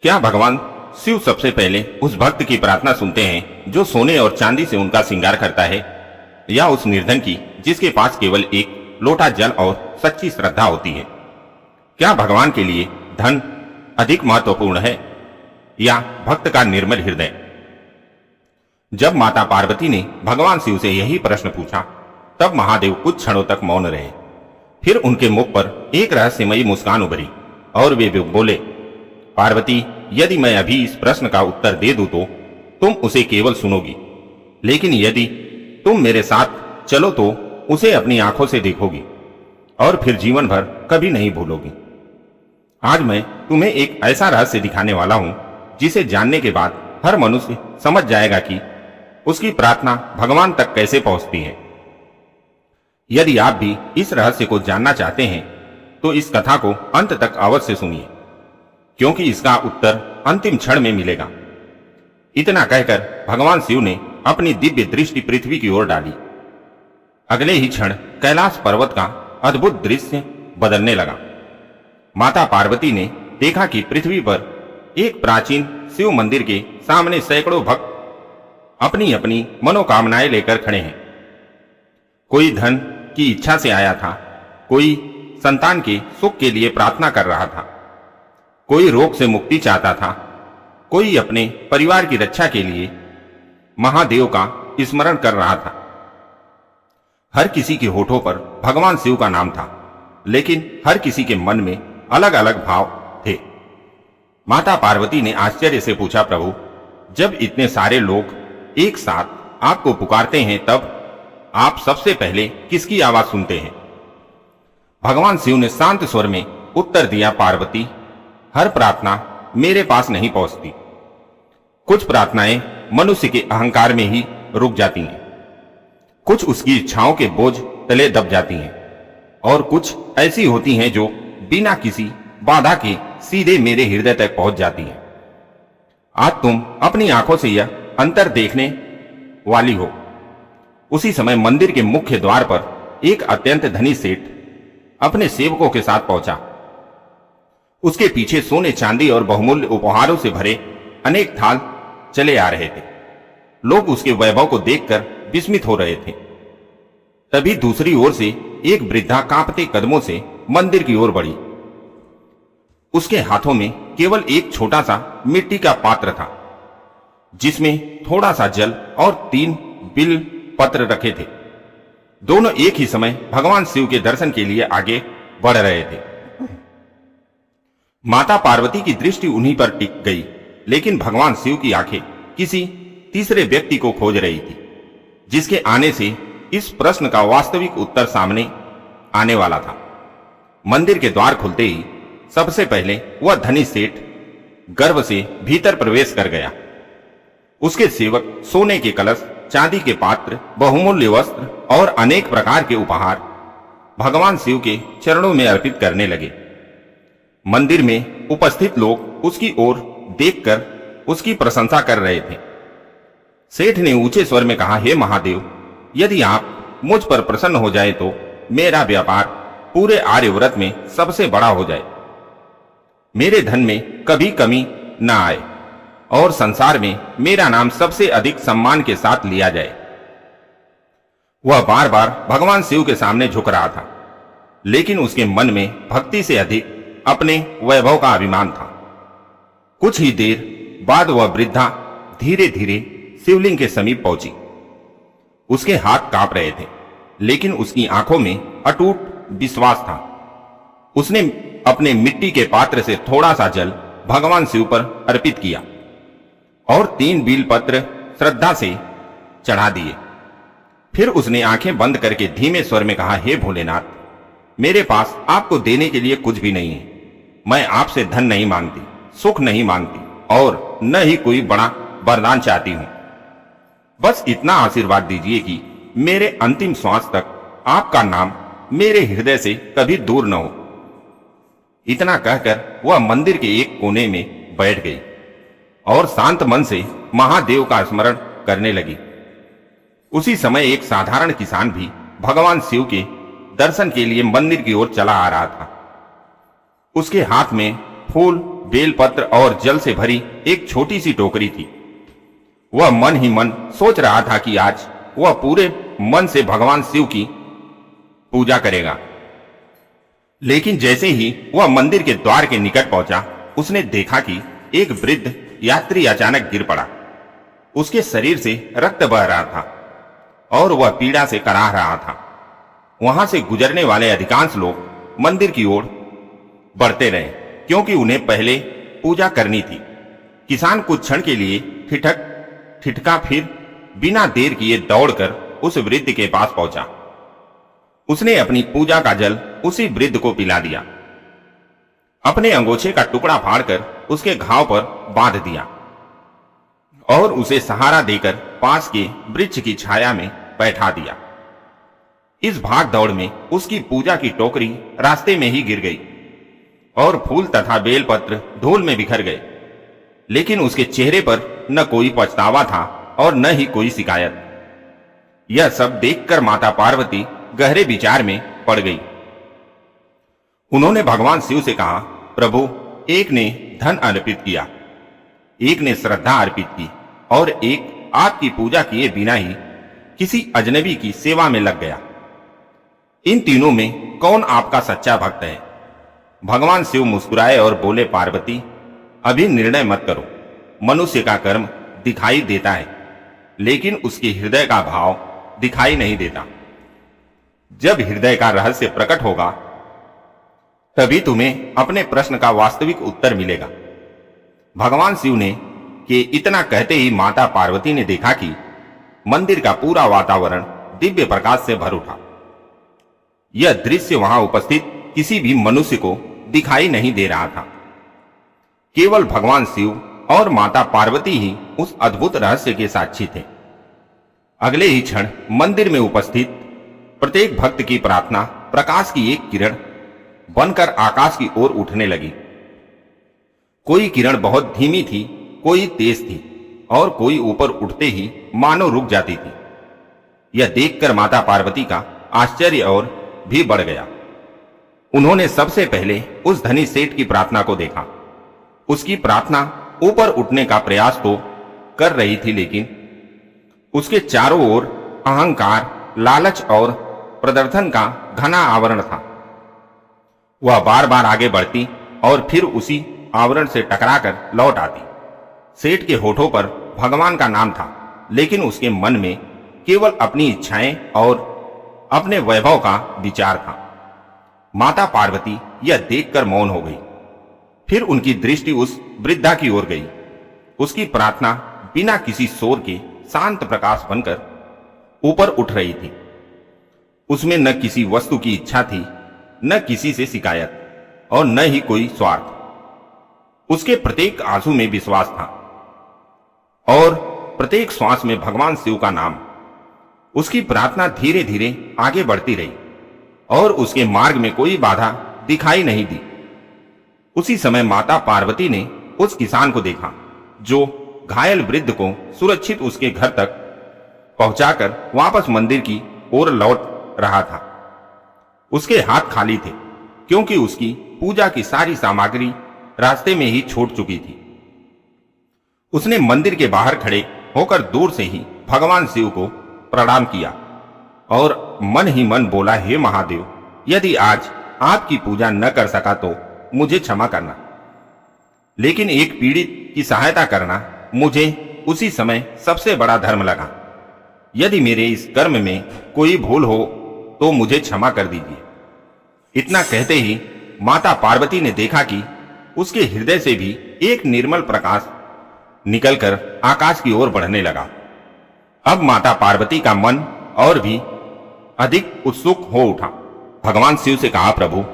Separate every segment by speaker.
Speaker 1: क्या भगवान शिव सबसे पहले उस भक्त की प्रार्थना सुनते हैं जो सोने और चांदी से उनका श्रृंगार करता है, या उस निर्धन की जिसके पास केवल एक लोटा जल और सच्ची श्रद्धा होती है? क्या भगवान के लिए धन अधिक महत्वपूर्ण है या भक्त का निर्मल हृदय? जब माता पार्वती ने भगवान शिव से यही प्रश्न पूछा, तब महादेव कुछ क्षणों तक मौन रहे। फिर उनके मुख पर एक रहस्यमयी मुस्कान उभरी और वे बोले, पार्वती, यदि मैं अभी इस प्रश्न का उत्तर दे दूं तो तुम उसे केवल सुनोगी, लेकिन यदि तुम मेरे साथ चलो तो उसे अपनी आंखों से देखोगी और फिर जीवन भर कभी नहीं भूलोगी। आज मैं तुम्हें एक ऐसा रहस्य दिखाने वाला हूं जिसे जानने के बाद हर मनुष्य समझ जाएगा कि उसकी प्रार्थना भगवान तक कैसे पहुंचती है। यदि आप भी इस रहस्य को जानना चाहते हैं तो इस कथा को अंत तक अवश्य सुनिए, क्योंकि इसका उत्तर अंतिम क्षण में मिलेगा। इतना कहकर भगवान शिव ने अपनी दिव्य दृष्टि पृथ्वी की ओर डाली। अगले ही क्षण कैलाश पर्वत का अद्भुत दृश्य बदलने लगा। माता पार्वती ने देखा कि पृथ्वी पर एक प्राचीन शिव मंदिर के सामने सैकड़ों भक्त अपनी अपनी मनोकामनाएं लेकर खड़े हैं। कोई धन की इच्छा से आया था, कोई संतान के सुख के लिए प्रार्थना कर रहा था, कोई रोग से मुक्ति चाहता था, कोई अपने परिवार की रक्षा के लिए महादेव का स्मरण कर रहा था। हर किसी के होठों पर भगवान शिव का नाम था, लेकिन हर किसी के मन में अलग अलग भाव थे। माता पार्वती ने आश्चर्य से पूछा, प्रभु, जब इतने सारे लोग एक साथ आपको पुकारते हैं तब आप सबसे पहले किसकी आवाज सुनते हैं? भगवान शिव ने शांत स्वर में उत्तर दिया, पार्वती, हर प्रार्थना मेरे पास नहीं पहुंचती। कुछ प्रार्थनाएं मनुष्य के अहंकार में ही रुक जाती हैं, कुछ उसकी इच्छाओं के बोझ तले दब जाती हैं, और कुछ ऐसी होती हैं जो बिना किसी बाधा के सीधे मेरे हृदय तक पहुंच जाती हैं। आज तुम अपनी आंखों से यह अंतर देखने वाली हो। उसी समय मंदिर के मुख्य द्वार पर एक अत्यंत धनी सेठ अपने सेवकों के साथ पहुंचा। उसके पीछे सोने चांदी और बहुमूल्य उपहारों से भरे अनेक थाल चले आ रहे थे। लोग उसके वैभव को देखकर विस्मित हो रहे थे। तभी दूसरी ओर से एक वृद्धा कांपते कदमों से मंदिर की ओर बढ़ी। उसके हाथों में केवल एक छोटा सा मिट्टी का पात्र था, जिसमें थोड़ा सा जल और 3 बिल पत्र रखे थे। दोनों एक ही समय भगवान शिव के दर्शन के लिए आगे बढ़ रहे थे। माता पार्वती की दृष्टि उन्हीं पर टिक गई, लेकिन भगवान शिव की आंखें किसी तीसरे व्यक्ति को खोज रही थी, जिसके आने से इस प्रश्न का वास्तविक उत्तर सामने आने वाला था। मंदिर के द्वार खुलते ही सबसे पहले वह धनी सेठ गर्व से भीतर प्रवेश कर गया। उसके सेवक सोने के कलश, चांदी के पात्र, बहुमूल्य वस्त्र और अनेक प्रकार के उपहार भगवान शिव के चरणों में अर्पित करने लगे। मंदिर में उपस्थित लोग उसकी ओर देखकर उसकी प्रशंसा कर रहे थे। सेठ ने ऊंचे स्वर में कहा, हे महादेव, यदि आप मुझ पर प्रसन्न हो जाए तो मेरा व्यापार पूरे आर्यव्रत में सबसे बड़ा हो जाए, मेरे धन में कभी कमी न आए और संसार में मेरा नाम सबसे अधिक सम्मान के साथ लिया जाए। वह बार बार भगवान शिव के सामने झुक रहा था, लेकिन उसके मन में भक्ति से अधिक अपने वैभव का अभिमान था। कुछ ही देर बाद वह वृद्धा धीरे धीरे शिवलिंग के समीप पहुंची। उसके हाथ कांप रहे थे, लेकिन उसकी आंखों में अटूट विश्वास था। उसने अपने मिट्टी के पात्र से थोड़ा सा जल भगवान शिव पर अर्पित किया और 3 बील पत्र श्रद्धा से चढ़ा दिए। फिर उसने आंखें बंद करके धीमे स्वर में कहा, हे भोलेनाथ, मेरे पास आपको देने के लिए कुछ भी नहीं है। मैं आपसे धन नहीं मांगती, सुख नहीं मांगती और न ही कोई बड़ा वरदान चाहती हूं। बस इतना आशीर्वाद दीजिए कि मेरे अंतिम श्वास तक आपका नाम मेरे हृदय से कभी दूर न हो। इतना कहकर वह मंदिर के एक कोने में बैठ गई और शांत मन से महादेव का स्मरण करने लगी। उसी समय एक साधारण किसान भी भगवान शिव के दर्शन के लिए मंदिर की ओर चला आ रहा था। उसके हाथ में फूल, बेलपत्र और जल से भरी एक छोटी सी टोकरी थी। वह मन ही मन सोच रहा था कि आज वह पूरे मन से भगवान शिव की पूजा करेगा। लेकिन जैसे ही वह मंदिर के द्वार के निकट पहुंचा, उसने देखा कि एक वृद्ध यात्री अचानक गिर पड़ा। उसके शरीर से रक्त बह रहा था और वह पीड़ा से कराह रहा था। वहां से गुजरने वाले अधिकांश लोग मंदिर की ओर बढ़ते रहे, क्योंकि उन्हें पहले पूजा करनी थी। किसान कुछ क्षण के लिए ठिठका, फिर बिना देर किए दौड़कर उस वृद्ध के पास पहुंचा। उसने अपनी पूजा का जल उसी वृद्ध को पिला दिया। अपने अंगोछे का टुकड़ा फाड़कर उसके घाव पर बांध दिया और उसे सहारा देकर पास के वृक्ष की छाया में बैठा दिया। इस भाग दौड़ में उसकी पूजा की टोकरी रास्ते में ही गिर गई और फूल तथा बेलपत्र धूल में बिखर गए। लेकिन उसके चेहरे पर न कोई पछतावा था और न ही कोई शिकायत। यह सब देखकर माता पार्वती गहरे विचार में पड़ गई। उन्होंने भगवान शिव से कहा, प्रभु, एक ने धन अर्पित किया, एक ने श्रद्धा अर्पित की और एक आपकी पूजा किए बिना ही किसी अजनबी की सेवा में लग गया। इन तीनों में कौन आपका सच्चा भक्त है? भगवान शिव मुस्कुराए और बोले, पार्वती, अभी निर्णय मत करो। मनुष्य का कर्म दिखाई देता है, लेकिन उसके हृदय का भाव दिखाई नहीं देता। जब हृदय का रहस्य प्रकट होगा, तभी तुम्हें अपने प्रश्न का वास्तविक उत्तर मिलेगा। भगवान शिव ने कि इतना कहते ही माता पार्वती ने देखा कि मंदिर का पूरा वातावरण दिव्य प्रकाश से भर उठा। यह दृश्य वहां उपस्थित किसी भी मनुष्य को दिखाई नहीं दे रहा था। केवल भगवान शिव और माता पार्वती ही उस अद्भुत रहस्य के साक्षी थे। अगले ही क्षण मंदिर में उपस्थित प्रत्येक भक्त की प्रार्थना प्रकाश की एक किरण बनकर आकाश की ओर उठने लगी। कोई किरण बहुत धीमी थी, कोई तेज थी और कोई ऊपर उठते ही मानो रुक जाती थी। यह देखकर माता पार्वती का आश्चर्य और भी बढ़ गया। उन्होंने सबसे पहले उस धनी सेठ की प्रार्थना को देखा। उसकी प्रार्थना ऊपर उठने का प्रयास तो कर रही थी, लेकिन उसके चारों ओर अहंकार, लालच और प्रदर्शन का घना आवरण था। वह बार बार आगे बढ़ती और फिर उसी आवरण से टकराकर लौट आती। सेठ के होठों पर भगवान का नाम था, लेकिन उसके मन में केवल अपनी इच्छाएं और अपने वैभव का विचार था। माता पार्वती यह देखकर मौन हो गई। फिर उनकी दृष्टि उस वृद्धा की ओर गई। उसकी प्रार्थना बिना किसी शोर के शांत प्रकाश बनकर ऊपर उठ रही थी। उसमें न किसी वस्तु की इच्छा थी, न किसी से शिकायत और न ही कोई स्वार्थ। उसके प्रत्येक आंसू में विश्वास था और प्रत्येक श्वास में भगवान शिव का नाम। उसकी प्रार्थना धीरे धीरे आगे बढ़ती रही और उसके मार्ग में कोई बाधा दिखाई नहीं दी। उसी समय माता पार्वती ने उस किसान को देखा जो घायल वृद्ध को सुरक्षित उसके घर तक पहुंचाकर वापस मंदिर की ओर लौट रहा था। उसके हाथ खाली थे, क्योंकि उसकी पूजा की सारी सामग्री रास्ते में ही छूट चुकी थी। उसने मंदिर के बाहर खड़े होकर दूर से ही भगवान शिव को प्रणाम किया और मन ही मन बोला, हे महादेव, यदि आज आपकी पूजा न कर सका तो मुझे क्षमा करना, लेकिन एक पीड़ित की सहायता करना मुझे उसी समय सबसे बड़ा धर्म लगा। यदि मेरे इस कर्म में कोई भूल हो तो मुझे क्षमा कर दीजिए। इतना कहते ही माता पार्वती ने देखा कि उसके हृदय से भी एक निर्मल प्रकाश निकलकर आकाश की ओर बढ़ने लगा। अब माता पार्वती का मन और भी अधिक उत्सुक हो उठा। भगवान शिव से कहा, प्रभु,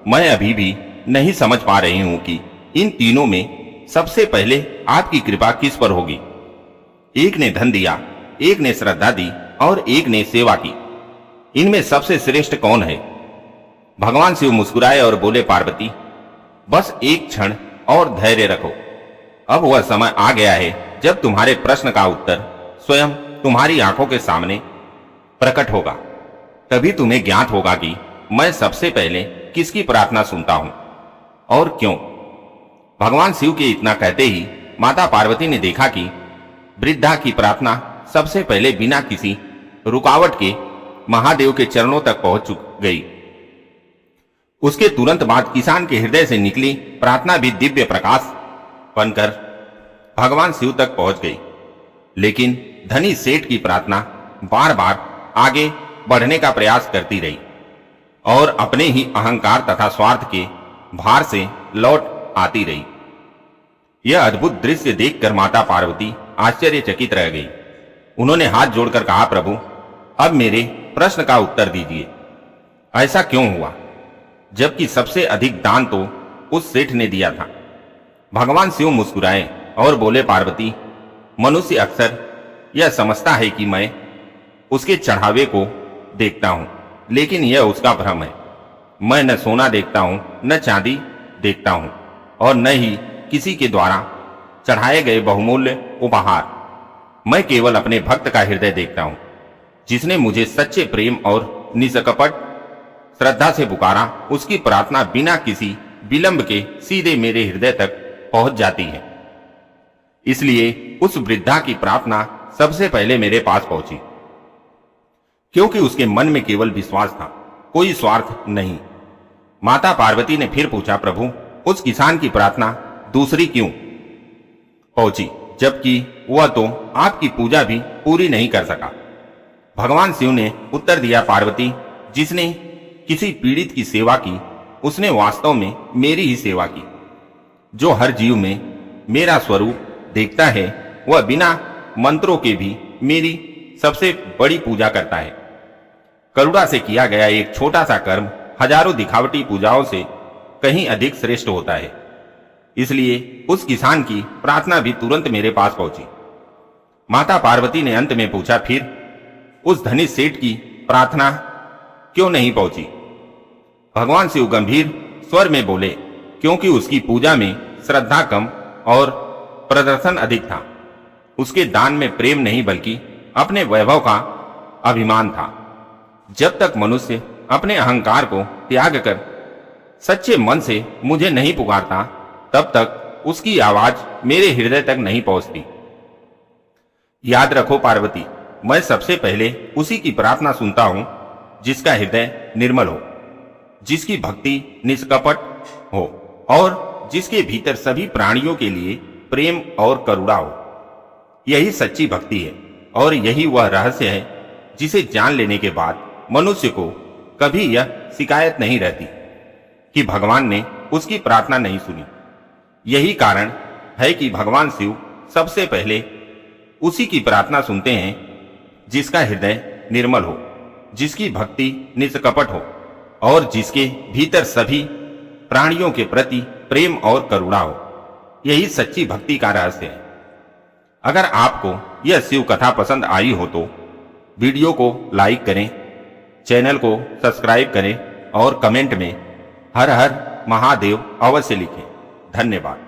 Speaker 1: मैं अभी भी नहीं समझ पा रही हूं कि इन तीनों में सबसे पहले आपकी कृपा किस पर होगी। एक ने धन दिया, एक ने श्रद्धा दी और एक ने सेवा की। इनमें सबसे श्रेष्ठ कौन है? भगवान शिव मुस्कुराए और बोले, पार्वती, बस एक क्षण और धैर्य रखो। अब वह समय आ गया है जब तुम्हारे प्रश्न का उत्तर स्वयं तुम्हारी आंखों के सामने प्रकट होगा। तभी तुम्हें ज्ञात होगा कि मैं सबसे पहले किसकी प्रार्थना सुनता हूं और क्यों। भगवान शिव के इतना कहते ही माता पार्वती ने देखा कि वृद्धा की प्रार्थना सबसे पहले बिना किसी रुकावट के महादेव के चरणों तक पहुंच गई। उसके तुरंत बाद किसान के हृदय से निकली प्रार्थना भी दिव्य प्रकाश बनकर भगवान शिव तक पहुंच गई। लेकिन धनी सेठ की प्रार्थना बार बार आगे बढ़ने का प्रयास करती रही और अपने ही अहंकार तथा स्वार्थ के भार से लौट आती रही। यह अद्भुत दृश्य देखकर माता पार्वती आश्चर्यचकित रह गई। उन्होंने हाथ जोड़कर कहा, प्रभु अब मेरे प्रश्न का उत्तर दीजिए। ऐसा क्यों हुआ जबकि सबसे अधिक दान तो उस सेठ ने दिया था? भगवान शिव मुस्कुराए और बोले, पार्वती मनुष्य अक्सर यह समझता है कि मैं उसके चढ़ावे को देखता हूं, लेकिन यह उसका भ्रम है। मैं न सोना देखता हूं, न चांदी देखता हूं और न ही किसी के द्वारा चढ़ाए गए बहुमूल्य उपहार। मैं केवल अपने भक्त का हृदय देखता हूं, जिसने मुझे सच्चे प्रेम और निष्कपट श्रद्धा से पुकारा। उसकी प्रार्थना बिना किसी विलंब के सीधे मेरे हृदय तक पहुंच जाती है। इसलिए उस वृद्धा की प्रार्थना सबसे पहले मेरे पास पहुंची, क्योंकि उसके मन में केवल विश्वास था, कोई स्वार्थ नहीं। माता पार्वती ने फिर पूछा, प्रभु उस किसान की प्रार्थना दूसरी क्यों पहुंची, जबकि वह तो आपकी पूजा भी पूरी नहीं कर सका? भगवान शिव ने उत्तर दिया, पार्वती जिसने किसी पीड़ित की सेवा की, उसने वास्तव में मेरी ही सेवा की। जो हर जीव में मेरा स्वरूप देखता है, वह बिना मंत्रों के भी मेरी सबसे बड़ी पूजा करता है। करुणा से किया गया एक छोटा सा कर्म हजारों दिखावटी पूजाओं से कहीं अधिक श्रेष्ठ होता है। इसलिए उस किसान की प्रार्थना भी तुरंत मेरे पास पहुंची। माता पार्वती ने अंत में पूछा, फिर उस धनी सेठ की प्रार्थना क्यों नहीं पहुंची? भगवान शिव गंभीर स्वर में बोले, क्योंकि उसकी पूजा में श्रद्धा कम और प्रदर्शन अधिक था। उसके दान में प्रेम नहीं बल्कि अपने वैभव का अभिमान था। जब तक मनुष्य अपने अहंकार को त्याग कर सच्चे मन से मुझे नहीं पुकारता, तब तक उसकी आवाज मेरे हृदय तक नहीं पहुंचती। याद रखो पार्वती, मैं सबसे पहले उसी की प्रार्थना सुनता हूं जिसका हृदय निर्मल हो, जिसकी भक्ति निष्कपट हो और जिसके भीतर सभी प्राणियों के लिए प्रेम और करुणा हो। यही सच्ची भक्ति है और यही वह रहस्य है जिसे जान लेने के बाद मनुष्य को कभी यह शिकायत नहीं रहती कि भगवान ने उसकी प्रार्थना नहीं सुनी। यही कारण है कि भगवान शिव सबसे पहले उसी की प्रार्थना सुनते हैं जिसका हृदय निर्मल हो, जिसकी भक्ति निष्कपट हो और जिसके भीतर सभी प्राणियों के प्रति प्रेम और करुणा हो। यही सच्ची भक्ति का रहस्य है। अगर आपको यह शिव कथा पसंद आई हो तो वीडियो को लाइक करें, चैनल को सब्सक्राइब करें और कमेंट में हर हर महादेव अवश्य लिखें। धन्यवाद।